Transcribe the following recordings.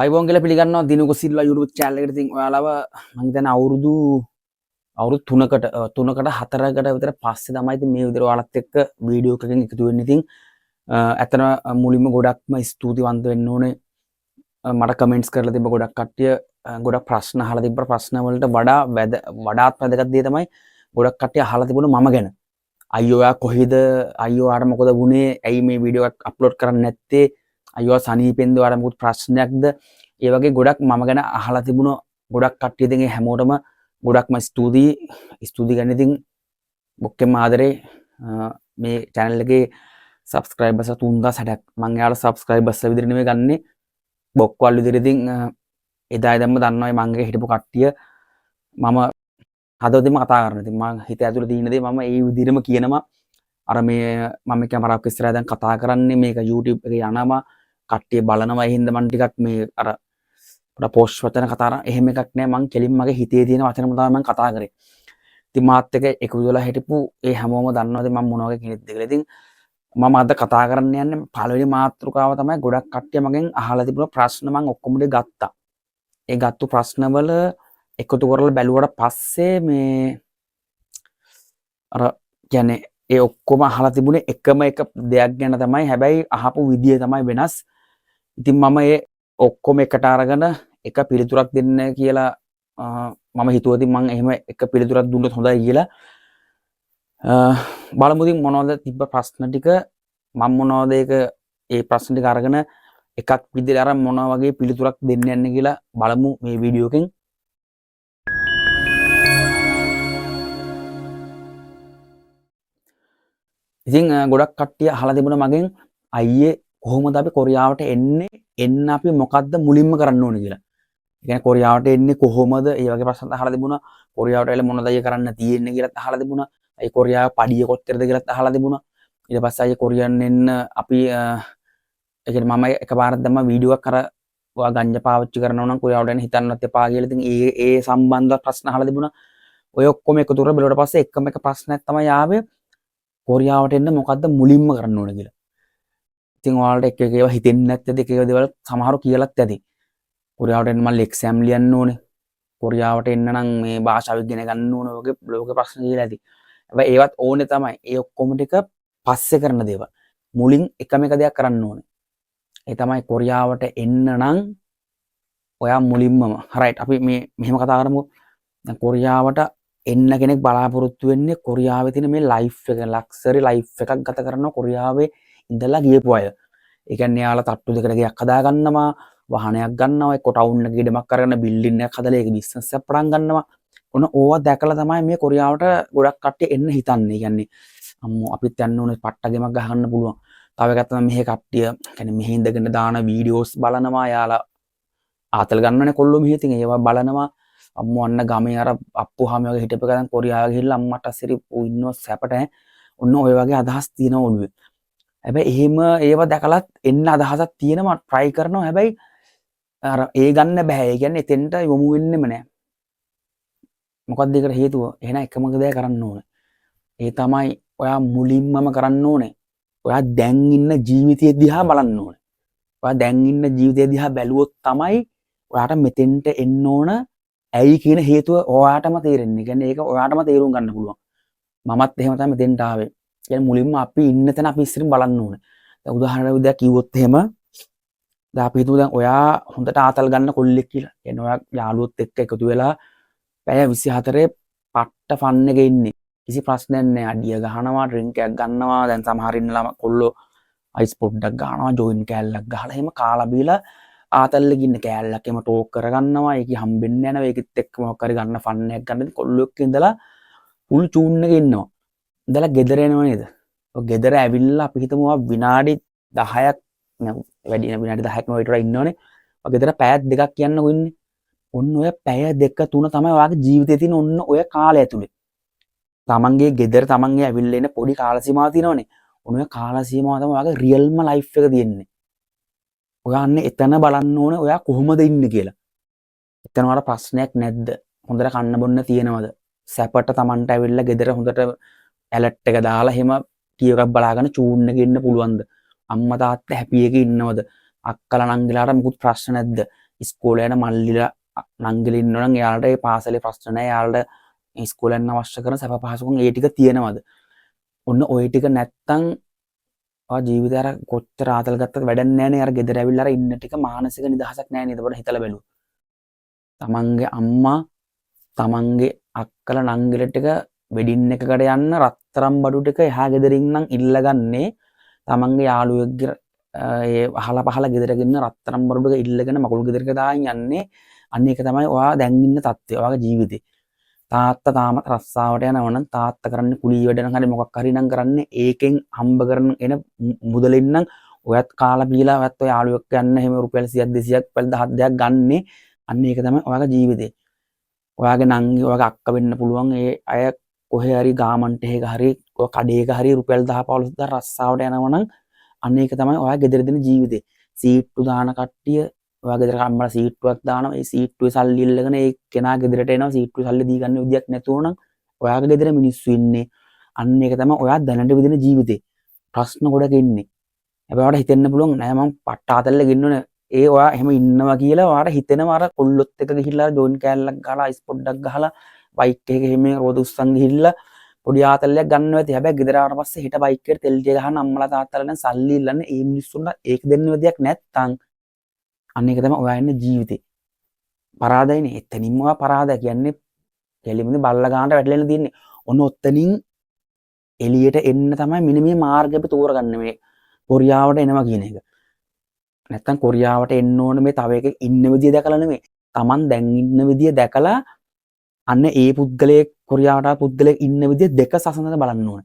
අයිබෝන් කියලා පිළිගන්නවා දිනුක සිල්වා YouTube channel එකට. ඉතින් ඔයාලව මම හිතන්නේ අවුරුදු 3කට 4කට විතර පස්සේ තමයි ඉතින් මේ විදිහට ඔයාලත් එක්ක වීඩියෝ එකකින් එකතු වෙන්නේ. ඉතින් ඇත්තම මුලින්ම ගොඩක්ම ස්තුතිවන්ත වෙන්න ඕනේ. මට කමෙන්ට්ස් කරලා තිබ්බ ගොඩක් කට්ටිය ගොඩක් ප්‍රශ්න අහලා තිබ්බ. ප්‍රශ්න වලට වඩාත් වැදගත් දේ තමයි ගොඩක් කට්ටිය අහලා තිබුණා මම ගැන. අයියෝ ඔයා කොහෙද? අයියෝ ඔයාට මොකද වුනේ? ඇයි මේ වීඩියෝ එක අප්ලෝඩ් කරන්නේ නැත්තේ? අයියෝ සනීපෙන්ද? ඔයාට මොකද ප්‍රශ්නයක්ද? ඒ වගේ ගොඩක් මම ගැන අහලා තිබුණා ගොඩක් කට්ටිය. ඉතින් ඒ හැමෝටම ගොඩක්ම ස්තුතියි ගන්න. ඉතින් බොක්කෙම ආදරේ මේ channel එකේ subscribers 3000ක් මම යාළුවා subscribers විදිහට නෙමෙයි ගන්නේ බොක්කවල් විදිහට. ඉතින් එදා ඉඳන්ම දන්නවා මංගේ හිටපු කට්ටිය මම හදවතින්ම කතා කරනවා. ඉතින් මම හිත ඇතුලේ තියෙන දේ මම ඒ විදිහටම කියනවා. අර මේ මම කැමරාවක් ඉස්සරහා දැන් කතා කරන්නේ මේක YouTube එකේ යනවා කට්ටිය බලනවා. ඒ හින්දා මම ටිකක් මේ අර පොස්ට් වචන කතා කරන එහෙම එකක් නෑ. මං කෙලින් මගේ හිතේ තියෙන වචනම තමයි මම කතා කරේ. ඉතින් මාත් එක එකතු වෙලා හිටපු ඒ හැමෝම දන්නවද මම මොන වගේ කෙනෙක්ද කියලා. ඉතින් මම අද කතා කරන්න යන්නේ පළවෙනි මාතෘකාව තමයි ගොඩක් කට්ටිය මගෙන් අහලා තිබුණ ප්‍රශ්න මම ඔක්කොම ගත්තා. ඒ ගත්තු ප්‍රශ්නවල එකතු කරලා බැලුවට පස්සේ මේ අර කියන්නේ ඒ ඔක්කොම අහලා තිබුණේ එකම එක දෙයක් ගැන තමයි. හැබැයි අහපු විදිය තමයි වෙනස්. ඉතින් මම ඒ ඔක්කොම එකට අරගෙන එක පිළිතුරක් දෙන්න කියලා මම හිතුවා. ඉතින් මම එහෙම එක පිළිතුරක් දුන්නොත් හොඳයි කියලා. බලමු ඉතින් මොනවද තිබ්බ ප්‍රශ්න ටික. මම මොනවද ඒක ඒ ප්‍රශ්න ටික අරගෙන එකක් විදිහට අර මොන වගේ පිළිතුරක් දෙන්න යන්නේ කියලා බලමු මේ වීඩියෝ එකෙන්. ඉතින් ගොඩක් කට්ටිය අහලා තිබුණා මගෙන් අයියේ කොහොමද අපි කොරියාවට එන්න අපි මොකද්ද මුලින්ම කරන්න ඕනේ කියලා. ඒ කියන්නේ කොරියාවට එන්නේ කොහොමද? ඒ වගේ ප්‍රශ්න අහලා තිබුණා. කොරියාවට එලා මොනවද අයියේ කරන්න තියෙන්නේ කියලාත් අහලා තිබුණා. ඒ කොරියාව පඩිය කොච්චරද කියලාත් අහලා තිබුණා. ඊට පස්සේ අයියේ කොරියන් එන්න අපි ඒ කියන්නේ මම එකපාරක් දැම්ම වීඩියෝ එකක් අර ඔයා ගංජා පාවිච්චි කරනවා නම් කොරියාවට එන්න හිතන්නත් එපා කියලා. ඉතින් ඒ සම්බන්ධව ප්‍රශ්න අහලා තිබුණා. ඔය ඔක්කොම එකතු කරලා බලුවට පස්සේ එකම එක ප්‍රශ්නයක් තමයි ආවේ. කොරියාවට එන්න මොකද්ද මුලින්ම කරන්න ඕන කියලා. ඉතින් ඔයාලට එක එක ඒවා හිතෙන්නේ නැත්නම් එක එක දේවල් සමහරව කියලාත් ඇති. කොරියාවට එන්න මම එක්සෑම් ලියන්න ඕනේ. කොරියාවට එන්න නම් මේ භාෂාව ඉගෙන ගන්න ඕනේ වගේ ලෝක ප්‍රශ්න කියලා ඇති. හැබැයි ඒවත් ඕනේ තමයි. ඒ ඔක්කොම ටික පස්සේ කරන දේවල්. මුලින් එකම එක දෙයක් කරන්න ඕනේ. ඒ තමයි කොරියාවට එන්න නම් ඔයා මුලින්ම රයිට් අපි මේ මෙහෙම කතා කරමුකෝ. දැන් කොරියාවට එන්න කෙනෙක් බලාපොරොත්තු වෙන්නේ කොරියාවේ තියෙන මේ ලයිෆ් එක ලක්සරි ලයිෆ් එකක් ගත කරනවා කොරියාවේ ඉඳලා ගියපු අය. ඒ කියන්නේ යාලා තට්ටු දෙකට ගයක් හදා ගන්නවා, වාහනයක් ගන්නවා, එක්ක ටවුන් එකේ ගෙඩමක් අරගෙන බිල්ඩින් එකක් හදලා ඒක බිස්නස් එකක් පටන් ගන්නවා. ඔන්න ඕවා දැකලා තමයි මේ කොරියාවට ගොඩක් කට්ටිය එන්න හිතන්නේ. කියන්නේ අම්මෝ අපිත් යන්න ඕනේ පට්ට ගෙමක් ගහන්න පුළුවන්. තව එකක් තමයි මෙහෙ කට්ටිය කියන්නේ මෙහෙ ඉඳගෙන දාන වීඩියෝස් බලනවා. යාලා ආතල් ගන්නවනේ කොල්ලෝ මෙහෙ. ඉතින් ඒවා බලනවා. අම්මෝ අන්න ගමේ අර අප්පුහාම වගේ හිටපු ගමන් කොරියාව ගිහිල්ලා අම්මට අසිරි ඉන්නව සැපට ඔන්න ඔය වගේ අදහස් තියෙනවා ඔළුවේ. හැබැයි එහෙම ඒව දැකලත් එන්න අදහසක් තියෙනවා try කරනවා. හැබැයි අර ඒ ගන්න බෑ. ඒ කියන්නේ එතෙන්ට යොමු වෙන්නෙම නෑ. මොකක්ද ඒකට හේතුව? එහෙනම් එකම දේ කරන්න ඕනේ. ඒ තමයි ඔයා මුලින්මම කරන්න ඕනේ. ඔයා දැන් ඉන්න ජීවිතය දිහා බලන්න ඕනේ. ඔයා දැන් ඉන්න ජීවිතය දිහා බැලුවොත් තමයි ඔයාට මෙතෙන්ට එන්න ඕන ඇයි කියන හේතුව ඔයාටම තේරෙන්නේ. කියන්නේ ඒක ඔයාටම තේරුම් ගන්න පුළුවන්. මමත් එහෙම තමයි මෙතෙන්ට ආවේ. කියන්නේ මුලින්ම අපි ඉන්න තැන අපි ඉස්සරින් බලන්න ඕනේ. දැන් උදාහරණයක් විදිහට කිව්වොත් එහෙම දැන් අපි හිතමු දැන් ඔයා හොඳට ආතල් ගන්න කොල්ලෙක් කියලා. කියන්නේ ඔයා යාළුවොත් එක්ක එකතු වෙලා පැය 24 පට්ට ෆන් එකේ ඉන්නේ. කිසි ප්‍රශ්නයක් නැහැ. අඩිය ගහනවා, ඩ්‍රින්ක් එකක් ගන්නවා. දැන් සමහර ඉන්න ළම කොල්ලෝ අයිස් පොඩ්ඩක් ගන්නවා, ජොයින් කෑල්ලක් ගහලා එහෙම කාලා බීලා ආතල්ලක ඉන්න කෑල්ලක් එම ටෝක් කරගන්නවා. ඒක හම්බෙන්න යනවා. ඒකෙත් එක්ක මොකක් හරි ගන්න ෆන් එකක් ගන්න. කොල්ලෝ එක්ක ඉඳලා ෆුල් චූන් එකේ ඉන්නවා. ඉඳලා ගෙදර එනවා නේද? ඔය ගෙදර ඇවිල්ලා අපි හිතමු විනාඩි 10ක් වැඩි විනාඩි 10ක් නොවිතර ඉන්නවනේ. ඔය ගෙදර පැය දෙකක් කියන්නකො ඉන්නේ. ඔන්න ඔය පැය දෙක තුන තමයි ඔයාගේ ජීවිතේ තියෙන ඔන්න ඔය කාලය ඇතුලේ. තමන්ගේ ගෙදර තමන්ගේ ඇවිල්ලා ඉන්න පොඩි කාල සීමාවක් තියෙනවනේ. ඔන්න ඔය කාල සීමාව තමයි ඔයාගේ රියල්ම ලයිෆ් එක තියෙන්නේ. ඔයා අන්න එතන බලන්න ඕනේ ඔයා කොහොමද ඉන්නේ කියලා. එතන වල ප්‍රශ්නයක් නැද්ද? හොඳට කන්න බොන්න තියෙනවද? සැපට තමන්ට ඇවිල්ලා ගෙදර හොඳට ඇලර්ට් එක දාලා එහෙම ටීවී එකක් බලාගෙන චූන් එකේ ඉන්න පුළුවන්ද? අම්මා තාත්තා හැපි එකේ ඉන්නවද? අක්කලා නංගිලාට මුකුත් ප්‍රශ්න නැද්ද? ඉස්කෝලේ යන මල්ලිලා නංගිලා ඉන්නවා නම් එයාලට ඒ පාසලේ ප්‍රශ්න නැහැ. එයාලට ඉස්කෝලේ යන්න අවශ්‍ය කරන සැප පහසුකම් ඒ ටික තියෙනවද? ඔන්න ওই ටික නැත්තම් ජීවිතය අර කොච්චර ආතල් ගත්තත් වැඩක් නැහැ නේ. අර ගෙදර ඇවිල්ලා අර ඉන්න ටික මානසික නිදහසක් නැහැ නේද? පොඩ්ඩක් හිතලා බලමු. තමන්ගේ අම්මා තමන්ගේ අක්කලා නංගිලා ටික වෙඩින් එකකට යන්න රත්තරන් බඩු ටික එහා ගෙදරින් නම් ඉල්ලගන්නේ තමන්ගේ යාළුවෙක්ගේ ඒ අහලා පහලා ගෙදර ගෙන්න රත්තරන් බඩු ටික ඉල්ලගෙන මකුළු ගෙදරක දාන් යන්නේ. අන්න ඒක තමයි ඔයා දැන් ඉන්න තත්ත්වය. ඔයාගේ ජීවිතේ. තාත්තා තාමත් රස්සාවට යනවා නම් තාත්තා කරන්නේ කුලී වැඩ නම් හරි මොකක් හරි නම් කරන්නේ ඒකෙන් හම්බ කරන එන මුදලින් නම් ඔයත් කාලා බීලා ඔයත් ඔය යාළුවෙක් යන්න එහෙම රුපියල් 100ක් 200ක් 1000ක් ගන්නෙ. අන්න ඒක තමයි ඔයාගේ ජීවිතේ. ඔයාගේ නංගි ඔයාගේ අක්කා වෙන්න පුළුවන්. ඒ අය කොහේ හරි ගාමන්ට් එකක හරි කඩේක හරි රුපියල් 10 15 රස්සාවට යනවා නම් අන්න ඒක තමයි ඔයාගේ ගෙදර දෙන ජීවිතේ. සීට්ටු දාන කට්ටිය ඔයාගේ ගෙදර අම්මලා සීට්ටුවක් දානවා. ඒ සීට්ටුවේ සල්ලි ඉල්ලගෙන ඒ කෙනා ගෙදරට එනවා. සීට්ටුවේ සල්ලි දී ගන්න විදියක් නැතුව නම් ඔයාගේ ගෙදර මිනිස්සු ඉන්නේ. අන්න ඒක තමයි ඔයා දැනට විදින ජීවිතේ. ප්‍රශ්න ගොඩක ඉන්නේ. හැබැයි ඔයාලට හිතෙන්න පුළුවන් නෑ මම පට්ටාතල්ලේ ගෙන්නෝනේ. ඒ ඔයා එහෙම ඉන්නවා කියලා ඔයාලට හිතෙනවා අර කොල්ලොත් එක ගිහිල්ලා ජොයින් කෑල්ලක් ගහලා අයිස් පොඩ්ඩක් ගහලා බයික් එකක එහෙම රෝද උස්සන් ගිහිල්ලා පොඩි ආතල්ලයක් ගන්නවා ඇති. හැබැයි ගෙදර ආවට පස්සේ හිට බයික් එකට තෙල් ටික ගහන අම්මලා තාත්තලා දැන් සල්ලි ඉල්ලන්නේ ඒ මිනිස්සුන්ට ඒක දෙන්න විදියක් නැත්තම් අන්න ඒක තමයි ඔයා ඉන්න ජීවිතේ. පරාදයිනේ. එතනින්ම ඔයා පරාදයි කියන්නේ කෙලින්ම බල්ලා ගන්නට වැටලෙන්න තියෙන්නේ. ඔන්න ඔතනින් එළියට එන්න තමයි මෙන්න මේ මාර්ගය අපි තෝරගන්න මේ කොරියාවට එනවා කියන එක. නැත්තම් කොරියාවට එන්න ඕන මේ තව එකෙක් ඉන්න විදිය දැකලා නෙමෙයි. Taman දැන් ඉන්න විදිය දැකලා අන්න ඒ පුද්ගලයෙක් කොරියාවට පුද්ගලයෙක් ඉන්න විදිය දෙක සසඳන බලන්න ඕන.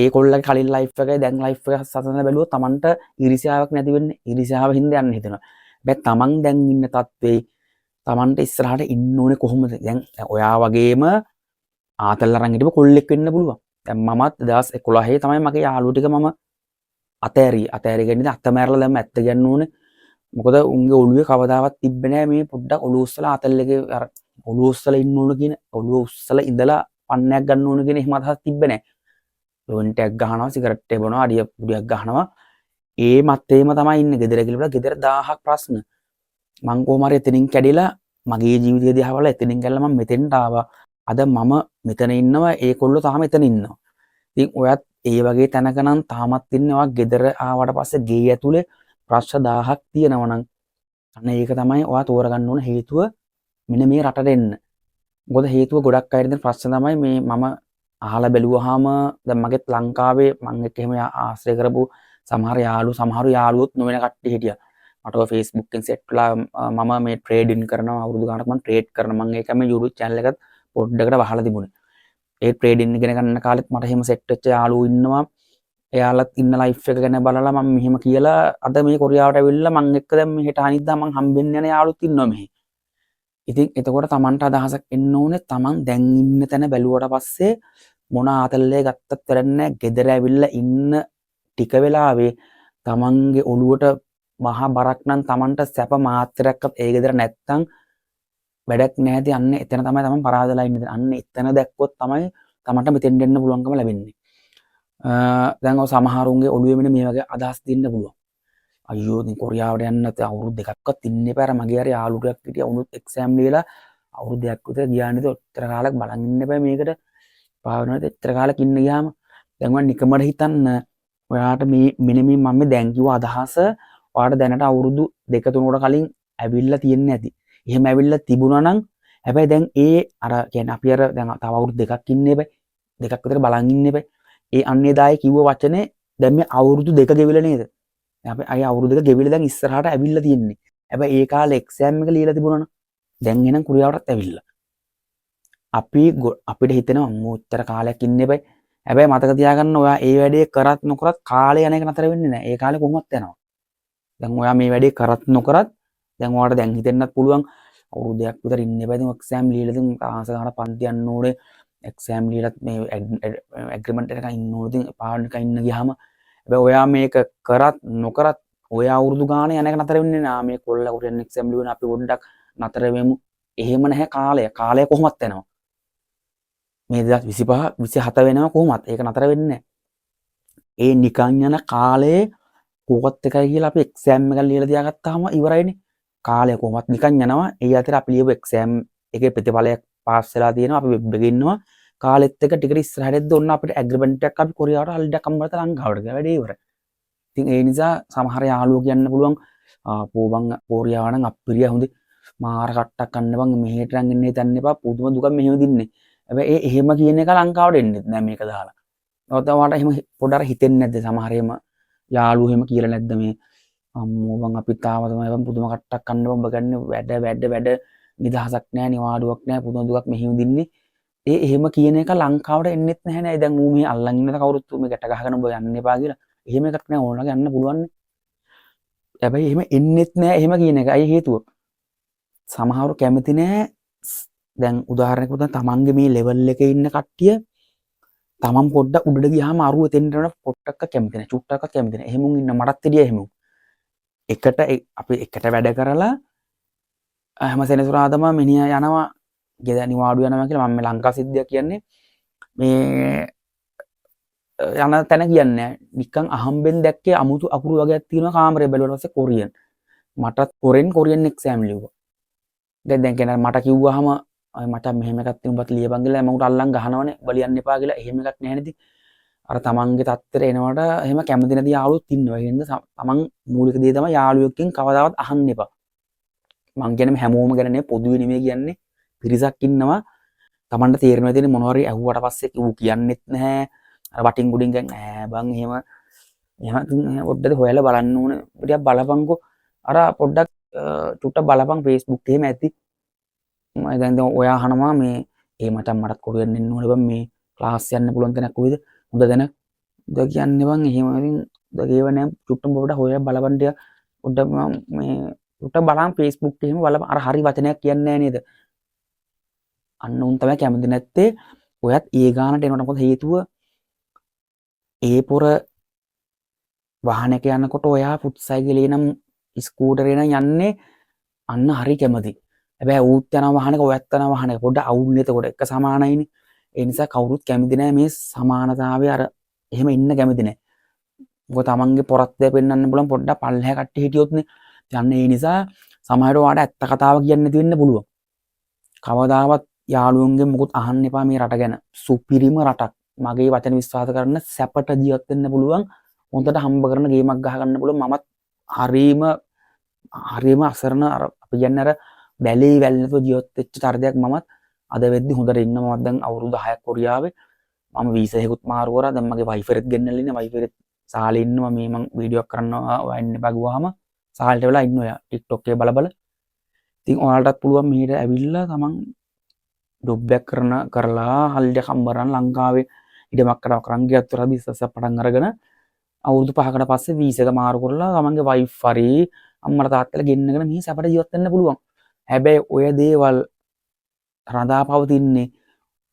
ඒ කොල්ලගේ කලින් ලයිෆ් එකයි දැන් ලයිෆ් එක සසඳන බැලුවොත් Tamanට ඊර්ෂ්‍යාවක් නැති වෙන්නේ. ඊර්ෂ්‍යාව හින්දා යන්න හිතෙනවා. හැබැයි Taman දැන් ඉන්න තත්ත්වේ Tamanට ඉස්සරහට ඉන්න ඕනේ කොහොමද? දැන් ඔයා වගේම ආතල් අරන් හිටපු කොල්ලෙක් වෙන්න පුළුවන්. දැන් මමත් 2011 තමයි මගේ යාළුවෝ ටික මම අතෑරිය කියන්නේ අතමැරලා දැම්ම ඇත්ත කියන්න ඕනේ. මොකද උන්ගේ ඔළුවේ කවදාවත් තිබ්බේ නෑ මේ පොඩ්ඩක් ඔළුව උස්සලා ආතල් එකේ අර ඔළුව උස්සලා ඉන්න ඕන කියන ඔළුව උස්සලා ඉඳලා පන්නයක් ගන්න ඕන කියන එහෙම අදහස් තිබ්බේ නෑ. ජොයින්ට් එකක් ගහනවා සිගරට් එක බොනවා අඩිය පුඩියක් ගහනවා. ඒ මත්තේම තමයි ඉන්නේ. ගෙදර ගිහලා ගෙදර 1000ක් ප්‍රශ්න. මං කොහොම හරි එතනින් කැඩිලා මගේ ජීවිතය දිහා බලලා එතනින් කැඩලා මම මෙතෙන්ට ආවා. අද මම මෙතන ඉන්නවා ඒකොල්ලෝ තාම එතන ඉන්නවා. ඉතින් ඔයත් ඒ වගේ තැනක නම් තාමත් ඉන්නේ. ඔයා ගෙදර ආවට පස්සේ ගේ ඇතුලේ ප්‍රශ්න 1000ක් තියෙනවා නම් අන්න ඒක තමයි ඔයා තෝරගන්න ඕන හේතුව මෙන්න මේ රටට එන්න. මොකද හේතුව ගොඩක් අය ඉතින් ප්‍රශ්න තමයි මේ මම අහලා බැලුවාම දැන් මගෙත් ලංකාවේ මම එක්ක එහෙම ආශ්‍රය කරපු සමහරු යාළුවොත් නොවන කට්ටිය හිටියා. මට ඔය Facebook එකෙන් සෙට් වෙලා මම මේ ට්‍රේඩින් කරනවා අවුරුදු ගානක් මම ට්‍රේඩ් කරනවා. මම ඒකම YouTube channel එකත් පොඩ්ඩකට වහලා තිබුණේ. ඒ ට්‍රේඩින් ඉගෙන ගන්න කාලෙත් මට එහෙම සෙට් වෙච්ච යාළුවෝ ඉන්නවා. එයාලත් ඉන්න ලයිෆ් එක ගැන බලලා මම මෙහෙම කියලා අද මේ කොරියාවට ඇවිල්ලා මම එක්ක දැන් මෙහෙට අනිද්දා මම හම්බෙන්න යන යාළුවොත් ඉන්නවා මෙහි. ඉතින් එතකොට Tamanට අදහසක් එන්න ඕනේ. Taman දැන් ඉන්න තැන බැලුවට පස්සේ මොන ආතල්ලේ ගත්තත් වැඩක් නැහැ. ගෙදර ඇවිල්ලා ඉන්න ටික වෙලාවේ Tamanගේ ඔළුවට මහා බරක් නම් Tamanට සැප මාත්‍රයක්වත් ඒ ගෙදර නැත්තම් වැඩක් නැහැටි අන්න එතන තමයි Taman පරාදලා ඉන්නේ. අන්න එතන දැක්කොත් තමයි Tamanට මෙතෙන් දෙන්න පුළුවන්කම ලැබෙන්නේ. දැන් ඔය සමහරුන්ගේ ඔළුවේ මෙන්න මේ වගේ අදහස් දෙන්න පුළුවන්. අයියෝ ඉතින් කොරියාවට යන්න නැත්නම් අවුරුදු දෙකක්වත් ඉන්න එපා. අර මගේ හරි යාළුවෙක් හිටියා උනුත් එක්සෑම් ලියලා අවුරුදු දෙකක් විතර ගියා නේද? ඔච්චර කාලයක් බලන් ඉන්න එපා මේකට. පාවනට එච්චර කාලයක් ඉන්න ගියාම දැන් මම නිකමඩ හිතන්න ඔයාට මේ මෙන්න මේ මම දැන් කිව්ව අදහස ඔයාට දැනට අවුරුදු 2-3කට කලින් ඇවිල්ලා තියෙන්නේ නැති. එහෙම ඇවිල්ලා තිබුණා නම් හැබැයි දැන් ඒ අර කියන්නේ අපි අර දැන් තව අවුරුදු දෙකක් ඉන්න එපා. දෙකක් විතර බලන් ඉන්න එපා. ඒ අන්නේ දායේ කිව්ව වචනේ දැන් මේ අවුරුදු 2 ගෙවිලා නේද? අපි අය අවුරුදු 2 ගෙවිලා දැන් ඉස්සරහට ඇවිල්ලා තියෙන්නේ. හැබැයි ඒ කාලේ එක්සෑම් එක ලියලා තිබුණා නම් දැන් එනම් කුරියාවටත් ඇවිල්ලා. අපිට හිතෙනවා මොච්චර කාලයක් ඉන්න එපා. හැබැයි මතක තියාගන්න ඔයා ඒ වැඩේ කරත් නොකරත් කාලය යන එක නතර වෙන්නේ නැහැ. ඒ කාලේ කොහොමවත් යනවා. දැන් ඔයා මේ වැඩේ කරත් නොකරත් දැන් ඔයාට දැන් හිතෙන්නත් පුළුවන් අවුරුද්දක් විතර ඉන්න එපා. ඉතින් එක්සෑම් ලියලා ඉතින් ආස ගන්න පන්ති යන්න ඕනේ. එක්සෑම් ලියලත් මේ ඇග්‍රීමන්ට් එකක ඉන්න ඕනේ. ඉතින් පාඩම් එකක ඉන්න ගියාම හැබැයි ඔයා මේක කරත් නොකරත් ඔයා අවුරුදු ගාන යන එක නතර වෙන්නේ නැහැ. මේ කොල්ල කුරියන් එක්සෑම් ලියන අපි පොඩ්ඩක් නතර වෙමු. එහෙම නැහැ කාලය. කාලය කොහොමවත් යනවා. මේ 2025 27 වෙනවා කොහොමත් ඒක නතර වෙන්නේ නැහැ. ඒ නිකන් යන කාලයේ කෝකත් එකයි කියලා අපි එක්සෑම් එකක් ලියලා තියාගත්තාම ඉවරයිනේ. කාලය කොහොමත් නිකන් යනවා. ඒ අතර අපි ලියපු එක්සෑම් එකේ ප්‍රතිඵලයක් පාස් වෙලා තියෙනවා. අපි වෙබ් එකේ ඉන්නවා. කාලෙත් එක ටිකට ඉස්සරහට ඔන්න අපිට ඇග්‍රීමන්ට් එකක් අපි කොරියාවට හොලිඩේ එකක් හම්බ කරලා ලංකාවට ගියා. වැඩේ ඉවරයි. ඉතින් ඒ නිසා සමහර යාළුවෝ කියන්න පුළුවන් පෝබන් කොරියාව නම් අප්පිරිය හොඳයි. මාර කට්ටක් කන්න බං මෙහෙට නම් එන්න හිතන්න එපා. පුදුම දුකක් මෙහෙම දින්නේ. හැබැයි එහෙම කියන එක ලංකාවට එන්නේ නැහැ මේක දාලා. ඔතනට එහෙම පොඩ්ඩක් හිතෙන්නේ නැද්ද සමහර එහෙම යාළුවෝ එහෙම කියලා නැද්ද මේ අම්මෝ බං අපිත් ආව තමයි බං පුදුම කට්ටක් කන්න බං ගන්න වැඩ නිදහසක් නැහැ නිවාඩුවක් නැහැ පුදුම දුකක් මෙහෙම දින්නේ. එහෙම කියන එක ලංකාවට එන්නෙත් නැහැ නේද? දැන් ඌ මේ අල්ලන් ඉන්නද කවුරුත් මේ ගැට ගහගෙන ඔබ යන්න එපා කියලා. එහෙම එකක් නෑ ඕනලා යන්න පුළුවන් නේ. හැබැයි එහෙම එන්නෙත් නෑ එහෙම කියන එක. අය හේතුව සමහරව කැමති නෑ. දැන් උදාහරණයක් වුණා තමන්ගේ මේ ලෙවල් එකේ ඉන්න කට්ටිය තමන් පොඩ්ඩක් උඩට ගියාම අරුව තෙන්නට පොට්ටක්ක කැමති නෑ. චුට්ටක්ක කැමති නෑ. එහෙම ඉන්න මටත් එදියා එහෙම. එකට අපි එකට වැඩ කරලා හැම සෙනසුරාදම මිනිහා යනවා ගෙද නිවාඩු යනවා කියලා මම මේ ලංකා සිද්ධිය කියන්නේ මේ යන තැන කියන්නේ නිකන් අහම්බෙන් දැක්කේ අමුතු අකුරු වගේක් තියෙනවා කාමරේ බැලුවට පස්සේ කොරියන් මටත් කොරියන් එක්සෑම් ලිව්වා දැන් කියන මට කිව්වහම මට මෙහෙම එකක් තියෙන උඹත් ලියපන් කියලා මම උට අල්ලන් ගහනවනේ ඔබ ලියන්න එපා කියලා එහෙම එකක් නැහැ නේද අර තමන්ගේ තත්ත්වයට එනවට එහෙම කැමති නැති යාළුවොත් ඉන්නවා ඒ හින්දා තමන් මූලික දේ තමයි යාළුවෙක්ගෙන් කවදාවත් අහන්න එපා මං කියන්නේ හැමෝම ගැන නේ පොදුවේ නෙමෙයි කියන්නේ පිරිසක් ඉන්නවා තමන්ට තේරෙනවා තියෙන මොනවාරි ඇහුවට පස්සේ ඌ කියන්නෙත් නැහැ අර වටින් ගුඩින් ගන් ඈ බං එහෙම පොඩ්ඩක් හොයලා බලන්න ඕනේ ටිකක් බලපන්කෝ අර පොඩ්ඩක් චුට්ටක් බලපන් Facebook එහෙම ඇති මම දැන් ඔයා අහනවා මේ ඒ මටත් කොරියන් එන්න ඕනේ බං මේ ක්ලාස් යන්න පුළුවන් තැනක් කොයිද හොඳ තැනක් ද කියන්නේ බං එහෙම ඉතින් දගේව නෑ චුට්ටක් පොඩ්ඩක් හොයලා බලපන් ටික පොඩ්ඩක් මේ චුට්ටක් බලන්න Facebook එහෙම බලපන් අර හරි වචනයක් කියන්නේ නැහැ නේද අන්න උන් තමයි කැමති නැත්තේ ඔයත් ඒ ගානට එනකොට මොකද හේතුව ඒ පොර වාහනයක යනකොට ඔයා ෆුට්සයිකලේ නම් ස්කූටරේ නම් යන්නේ අන්න හරි කැමති. හැබැයි ඌත් යන වාහනයක ඔයත් යන වාහනයක පොඩ්ඩ අවුල් එතකොට එක සමානයිනේ. ඒ නිසා කවුරුත් කැමති නැහැ මේ සමානතාවය අර එහෙම ඉන්න කැමති නැහැ. මොකද තමන්ගේ පොරත් දෙය පෙන්වන්න පුළුවන් පොඩ්ඩක් පල්ලෙහා කට්ටිය හිටියොත්නේ. යන්න ඒ නිසා සමහරවිට ඔයාට ඇත්ත කතාව කියන්න නැති වෙන්න පුළුවන්. කවදාවත් යාළුවන්ගෙන් මොකුත් අහන්න එපා මේ රට ගැන. සුපිරිම රටක්. මගේ වචන විශ්වාස කරන සැපට ජීවත් වෙන්න පුළුවන්. හොඳට හම්බ කරන ගේමක් ගහ ගන්න පුළුවන්. මමත් හරීම අසරණ අර අපි කියන්නේ අර බැලේ වැල් නැතුව ජීවත් වෙච්ච තරදයක් මමත් අද වෙද්දි හොඳට ඉන්නවා. මම දැන් අවුරුදු 6ක් කොරියාවේ. මම වීසා එකකුත් මාරු කරා. දැන් මගේ වයිෆරෙත් ගෙන්නලා ඉන්නේ. වයිෆරෙත් සාලේ ඉන්නවා. මේ මම වීඩියෝ එකක් කරනවා. ඔයා ඉන්න එපා ගුවාම සාලට වෙලා ඉන්න ඔයා TikTok එකේ බල බල. ඉතින් ඔයාලටත් පුළුවන් මෙහෙට ඇවිල්ලා තමන් ජොබ් එකක් කරලා හල්ඩ කම්බරන් ලංකාවේ ඉඩමක් කරන් ගියත් උර බිස්නස් එක පටන් අරගෙන අවුරුදු 5කට පස්සේ වීසා එක මාරු කරලා තමන්ගේ වයිෆ් හරි අම්මලා තාත්තලා ගෙන්නගෙන මේ සැපට ජීවත් වෙන්න පුළුවන්. හැබැයි ඔය දේවල් රඳාපවතින්නේ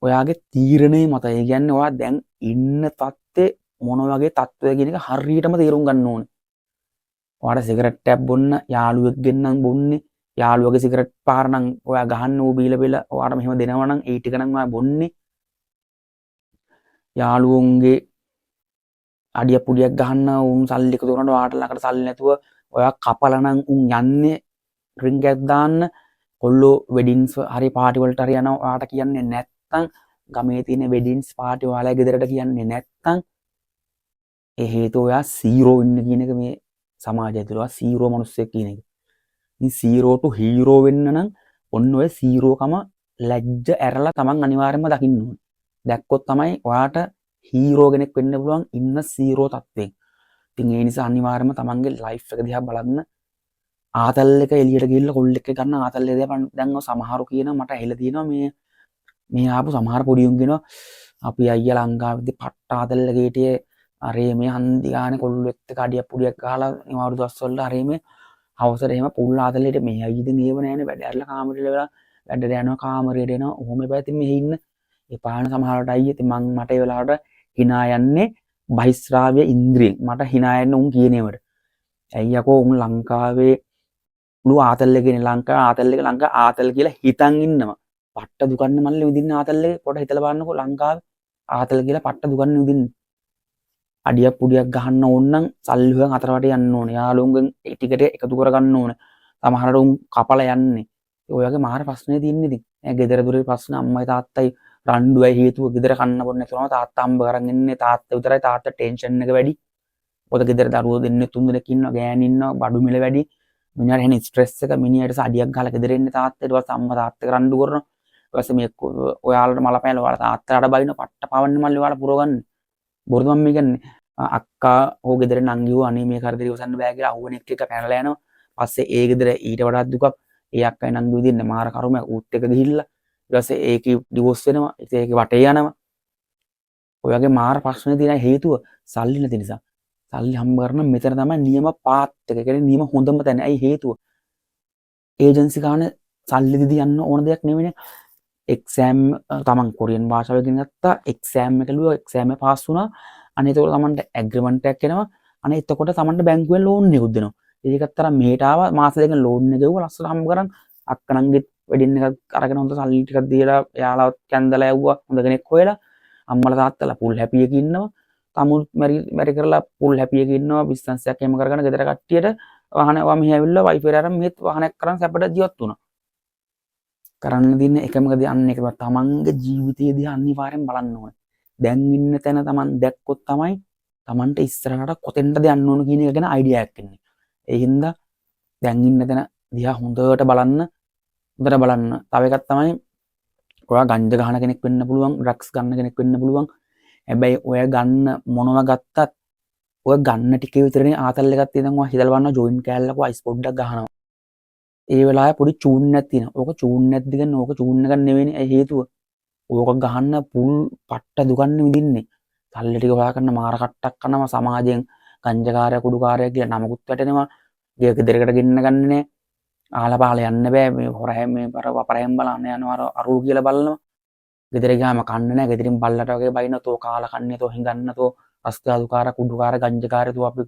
ඔයාගේ තීරණේ මත. ඒ කියන්නේ ඔයා දැන් ඉන්න තත්ත්වේ මොන වගේ තත්ත්වයක කියන එක හරියටම තේරුම් ගන්න ඕනේ. ඔයාට සිගරට් එකක් බොන්න යාළුවෙක් ගෙන්නම් බොන්නේ. යාළුවගේ සිගරට් පාර නම් ඔයා ගහන්න ඌ බීලා ඔයාට මෙහෙම දෙනවා නම් ඒ ටික නම් ඔයා බොන්නේ. යාළුවන්ගේ අඩිය පුඩියක් ගහන්න උන් සල්ලි එකතු කරනකොට ඔයාට ළඟට සල්ලි නැතුව ඔයා කපලා නම් උන් යන්නේ රින්ග් එකක් දාන්න. කොල්ලෝ වෙඩින්ස් හරි පාටි වලට හරි යනවා ඔයාට කියන්නේ නැත්තම් ගමේ තියෙන වෙඩින්ස් පාටි ඔයාලා ගෙදරට කියන්නේ නැත්තම් ඒ හේතුව ඔයා සීරෝ ඉන්න කියන එක මේ සමාජය තුළ ඔයා සීරෝ මිනිස්සෙක් කියන එක. ඉතින් සීරෝ ටු හීරෝ වෙන්න නම් ඔන්න ඔය සීරෝකම ලැජ්ජ ඇරලා තමන් අනිවාර්යයෙන්ම දකින්න ඕනේ. දැක්කොත් තමයි ඔයාට හීරෝ කෙනෙක් වෙන්න පුළුවන් ඉන්න සීරෝ තත්ත්වෙන්. ඉතින් ඒ නිසා අනිවාර්යයෙන්ම තමන්ගේ ලයිෆ් එක දිහා බලන්න. ආතල් එක එළියට ගිහිල්ලා කොල්ලෙක් ගන්න ආතල් එක දිහා දැන් ඔය සමහරු කියනවා මට ඇහිලා තියෙනවා මේ ආපු සමහර පොඩි උන් කියනවා අපි අයියා ලංකාවේදී පට්ට ආතල් එකේ හිටියේ අරේ මේ හන්දි ගානේ කොල්ලෙක් එක්ක අඩියක් පුඩියක් ගහලා නිවාඩු දවස් වල අරේ මේ හවසට එහෙම පුල් ආතල්ලේට මේ අයියද මේව නෑනේ වැඩ ඇරලා කාමරේට වෙලා වැඩට යනවා කාමරේට එනවා ඔහොම එපා ඉතින් මෙහි ඉන්න එපාන සමහරවට අයියේ ඉතින් මට ඒ වෙලාවට hina යන්නේ බහිස්රාව්‍ය ඉන්ද්‍රියෙන් මට hina යන්න උන් කියනේවට ඇයි යකෝ උන් ලංකාවේ උළු ආතල් එකනේ ලංකා ආතල් කියලා හිතන් ඉන්නවා පට්ට දුකන්න මල්ලේ විදින්න ආතල් එක පොඩ හිතලා බලන්නකෝ ලංකාවේ ආතල් කියලා පට්ට දුකන්න විදින්න අඩියක් පුඩියක් ගහන්න ඕන නම් සල්ලි හොයන් අතර වටේ යන්න ඕනේ. යාළුවන්ගෙන් ටිකට් එකතු කර ගන්න ඕනේ. සමහරට උන් කපලා යන්නේ. ඔය වගේ මාර ප්‍රශ්නේ තියෙන්නේ ඉතින්. ගෙදර දොරේ ප්‍රශ්න අම්මයි තාත්තයි රණ්ඩුවයි හේතුව ගෙදර කන්න බොන්න නැතුනම තාත්තා අම්බ කරන් ඉන්නේ. තාත්තා විතරයි තාත්තා ටෙන්ෂන් එක වැඩි. පොත ගෙදර දරුවෝ දෙන්නේ 3 දෙනෙක් ඉන්නවා. ගෑණි ඉන්නවා. බඩු මිල වැඩි. මිනිහට එන ස්ට්‍රෙස් එක මිනිහට අඩියක් ගහලා ගෙදර එන්නේ තාත්තා. ඊට පස්සේ අම්මා තාත්තා රණ්ඩු කරනවා. ඊට පස්සේ මේ ඔයාලට මල පැනලා ඔයාලා තාත්තට බයින පට්ට පවන්නේ මල්ලි ඔයාලා පුරවගන්නේ. බොරුද මම කියන්නේ. අක්කා හෝ ගෙදර නංගිව අනේ මේ කරදර ඉවසන්න බෑ කියලා අහුවෙන එක පැනලා යනවා. පස්සේ ඒ ගෙදර ඊට වඩා දුකක් ඒ අක්කයි නංගිව දෙන්නේ මාර කරුම ඌත් එක ගිහිල්ලා ඊට පස්සේ ඒකේ ඩිවෝස් වෙනවා. ඉතින් ඒකේ වටේ යනවා. ඔය වගේ මාර ප්‍රශ්න තියෙන හේතුව සල්ලි නැති නිසා. සල්ලි හම්බ කරන මෙතන තමයි නියම පාත් එක. ඒ කියන්නේ නියම හොඳම තැන. ඇයි හේතුව? ඒජන්සි ගන්න සල්ලි දිදී යන්න ඕන දෙයක් නෙවෙයිනේ. එක්සෑම් තමන් කොරියන් භාෂාව ඉගෙන ගත්තා. එක්සෑම් එක ලියුවා. එක්සෑම් එක පාස් වුණා. අනේ එතකොට තමන්ට ඇග්‍රීමන්ට් එකක් එනවා. අනේ එතකොට තමන්ට බැංකුවෙන් ලෝන් එකක් දෙනවා. ඒකත් අර මෙහෙට ආවා මාස දෙකකින් ලෝන් එක ගෙවුවා. ලස්සන හම්බ කරන් අක්කනන්ගෙත් වෙඩින් එකක් අරගෙන හොඳ සල්ලි ටිකක් දීලා යාළුවා කැන්දලා යවුවා. හොඳ කෙනෙක් හොයලා අම්මලා තාත්තලා පුල් හැපි එකක ඉන්නවා. තමුත් මැරි කරලා පුල් හැපි එකක ඉන්නවා. බිස්නස් එකක් එහෙම කරගෙන ගෙදර කට්ටියට වාහනවා මෙහි ඇවිල්ලා වයිෆ් එකට අරන් මෙහෙත් වාහනයක් කරන් සැපට ජීවත් වුණා. කරන්න දින්න එකම දේ අන්න එක තමන්ගේ ජීවිතයේදී අනිවාර්යෙන් බලන්න ඕනේ. දැන් ඉන්න තැන තමන් දැක්කොත් තමයි තමන්ට ඉස්සරහට කොතෙන්ද යන්න ඕන කියන එක ගැන අයිඩියා එකක් එන්නේ. ඒ හින්දා දැන් ඉන්න තැන දිහා හොඳට බලන්න. තව එකක් තමයි ඔයා ගංජා ගහන කෙනෙක් වෙන්න පුළුවන්, ඩ්‍රග්ස් ගන්න කෙනෙක් වෙන්න පුළුවන්. හැබැයි ඔය ගන්න මොනවා ගත්තත් ඔය ගන්න ටිකේ විතරනේ ආතල් එකක් තියෙනවා. ඔයා හිතලා බලන්න ජොයින් කෑල්ලක අයිස් පොඩ්ඩක් ගහනවා. ඒ වෙලාවේ පොඩි චූන් එකක් තියෙනවා. ඕක චූන් නැද්ද කියන්නේ ඕක චූන් එකක් නෙවෙයිනේ. ඒ හේතුව ඕක ගහන්න පුල් පට්ට දුකන්නේ විඳින්නේ. සල්ලි ටික හොයා කරන මාර කට්ටක් කරනවා සමාජයෙන් ගංජාකාරය කුඩුකාරය කියලා නමකුත් වැටෙනවා. ගෙදරකට ගෙන්න ගන්නේ නැහැ. ආලා පාලා යන්න බෑ. මේ හොරහැම මේ වපරහැම බලන්න යනවා අරූ කියලා බලනවා. ගෙදර ගියාම කන්න නැහැ. ගෙදරින් බල්ලට වගේ බයිනතෝ කාලා කන්නේ තෝ හිඟන්නතෝ රස්තාදුකාර කුඩුකාර ගංජාකාරය තෝ අපි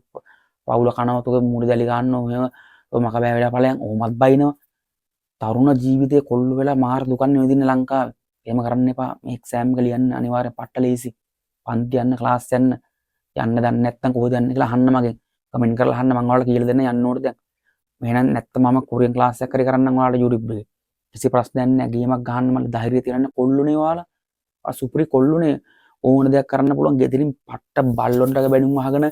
පවුල කනවා තෝ මූණ දැලි ගන්නවා. එහෙම තෝ මක බෑ වෙලා ඵලයන් ඕමත් බයිනවා. තරුණ ජීවිතේ කොල්ල වෙලා මාර දුකන්නේ විඳින්න ලංකාවේ. එහෙම කරන්න එපා. මේ එක්සෑම් එක ලියන්න අනිවාර්යෙන් පට්ට ලේසි. පන්ති යන්න ක්ලාස් යන්න දන්නේ නැත්නම් කොහොමද යන්නේ කියලා අහන්න මගෙන්. කමෙන්ට් කරලා අහන්න මම ඔයාලට කියලා දෙන්න යන්න ඕනේ දැන්. මෙහෙනම් නැත්නම් මම කොරියන් ක්ලාස් එකක් කරේ කරන්නම් ඔයාලට YouTube එකේ. කිසි ප්‍රශ්නයක් නැහැ. ගේමක් ගහන්න මට ධෛර්යය තියන්න කොල්ලුනේ ඔයාලා. සුපිරි කොල්ලුනේ ඕන දෙයක් කරන්න පුළුවන්. ගෙදරින් පට්ට බල්ලොන්ටක බැනුම් අහගෙන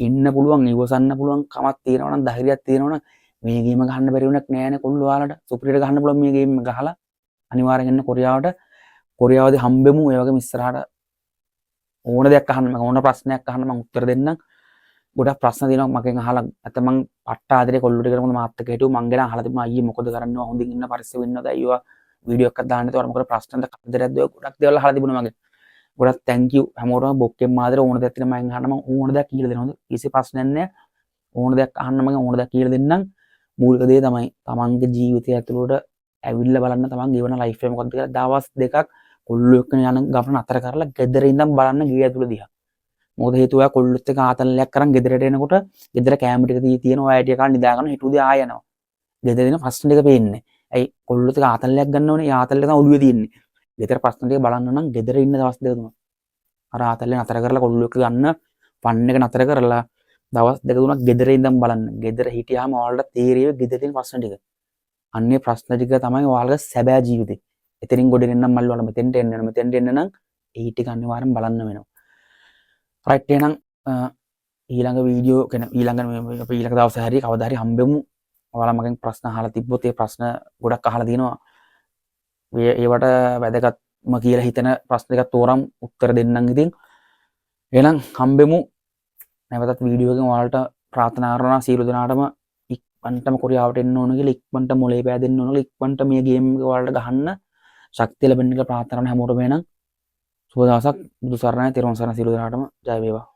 ඉන්න පුළුවන්. ඉවසන්න පුළුවන් කමක් තියෙනවා නම් ධෛර්යයක් තියෙනවා නම් මේ ගේම ගහන්න බැරි වුණක් නෑනේ කොල්ලෝ ඔයාලට. සුපිරිට ගහන්න පුළුවන් මේ ගේම් ගහලා අනිවාර්යෙන් එන්න කොරියාවට. කොරියාවදී හම්බෙමු. ඒ වගේම ඉස්සරහට ඕන දෙයක් අහන්න මම ඕන ප්‍රශ්නයක් අහන්න මම උත්තර දෙන්නම්. ගොඩක් ප්‍රශ්න තියෙනවා මගෙන් අහලා නැත්නම් මං පට්ට ආදරේ කොල්ලෝ ටිකට මොකද මාත් එක්ක හිටුව මං ගැන අහලා තිබුණා අයියේ මොකද කරන්නේ හොඳින් ඉන්න පරිස්සම් වෙන්නද අයියෝ වීඩියෝ එකක් දාන්න ඒතකොට මොකද ප්‍රශ්නද කතරක්ද ගොඩක් දේවල් අහලා තිබුණා මගෙන්. ගොඩක් thank you හැමෝටම බොක්කෙන් මාදර ඕන දෙයක් තියෙනවා මම අහන්න මම ඕන දෙයක් කියලා දෙනවා. කිසි ප්‍රශ්නයක් නැහැ. ඕන දෙයක් අහන්න මම ඕන දෙයක් කියලා දෙන්නම්. මූලික දේ තමයි තමන්ගේ ජීවිතය ඇතුළට ඇවිල්ලා බලන්න තමන් ගෙවන ලයිෆ් එක මොකද්ද කියලා දවස් දෙකක් කොල්ලෝ එක්ක යන ගමන අතර කරලා ගෙදර ඉඳන් බලන්න ගේ ඇතුළ දිහා. මොකද හේතුව ඔයා කොල්ලොත් එක්ක ආතල්ලයක් කරන් ගෙදරට එනකොට ගෙදර කැම ටික තියෙන ඔය ඇටි එකක් නිදා ගන්න හිටුදී ආය යනවා. ගෙදර දෙන ප්‍රශ්න ටික පේන්නේ. ඇයි කොල්ලොත් එක්ක ආතල්ලයක් ගන්න ඕනේ. ඒ ආතල්ලේ තමයි ඔළුවේ තියෙන්නේ. ගෙදර ප්‍රශ්න ටික බලන්න නම් ගෙදර ඉන්න දවස් දෙක තුනක්. අර ආතල්ලේ නතර කරලා කොල්ලෝ එක්ක ගන්න ෆන් එක නතර කරලා දවස් දෙක තුනක් ගෙදර ඉඳන් බලන්න. ගෙදර හිටියාම ඔයාලට තේරෙයි ගෙදර තියෙන ප්‍රශ්න ටික. අන්නේ ප්‍රශ්න ටික තමයි ඔයාලගේ සැබෑ ජීවිතේ. එතනින් ගොඩ එන්න මල්ලි ඔයාලා මෙතෙන්ට එන්න වෙනවා. මෙතෙන්ට එන්න නම් ඒ ටික අනිවාර්යෙන් බලන්න වෙනවා. රයිට් එහෙනම් ඊළඟ වීඩියෝ කියන ඊළඟ දවසේ හරි කවදා හරි හම්බෙමු. ඔයාලා මගෙන් ප්‍රශ්න අහලා තිබ්බොත් ඒ ප්‍රශ්න ගොඩක් අහලා දිනවා. ඒවට වැදගත්ම කියලා හිතන ප්‍රශ්න ටිකක් තෝරන් උත්තර දෙන්නම් ඉතින්. එහෙනම් හම්බෙමු. නැවතත් වීඩියෝ එකකින් ඔයාලට ප්‍රාර්ථනා කරනවා සියලු දෙනාටම ඉක්මනටම කොරියාවට එන්න ඕන කියලා ඉක්මනට මොලේ පෑදෙන්න ඕන කියලා ඉක්මනට මේ ගේම් එක ඔයාලට ගහන්න ශක්තිය ලැබෙන්න කියලා ප්‍රාර්ථනා කරන හැමෝටම එහෙනම් සුබ දවසක් බුදු සරණයි තෙරුවන් සරණයි සියලු දෙනාටම ජය වේවා.